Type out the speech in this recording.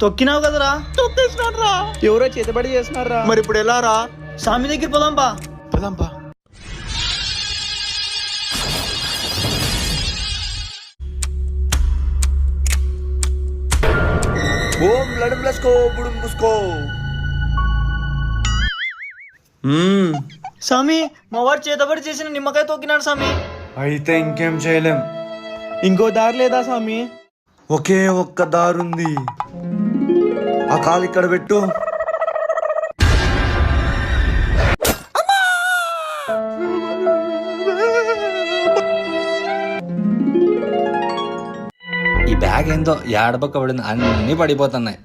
తొక్కినావు కదరా? తొక్కేసినారా? ఎవరో చేతబడి చేస్తున్నారా? మరి ఇప్పుడు ఎలా రా? స్వామి దగ్గర పోదాంపా. పదంపా. ఓం లడం లస్కో బుడుం బుస్కో. స్వామి మా వాడు చేతబడి చేసిన నిమ్మకాయ తొక్కినాడు స్వామి. అయితే ఇంకేం చేయలేం. ఇంకో దారి లేదా స్వామి? ఒకే ఒక్క దారుంది. ఆ కాలు ఇక్కడ పెట్టు. ఈ బ్యాగ్ ఏందో ఏడబక్క పడింది, అన్నీ పడిపోతున్నాయి.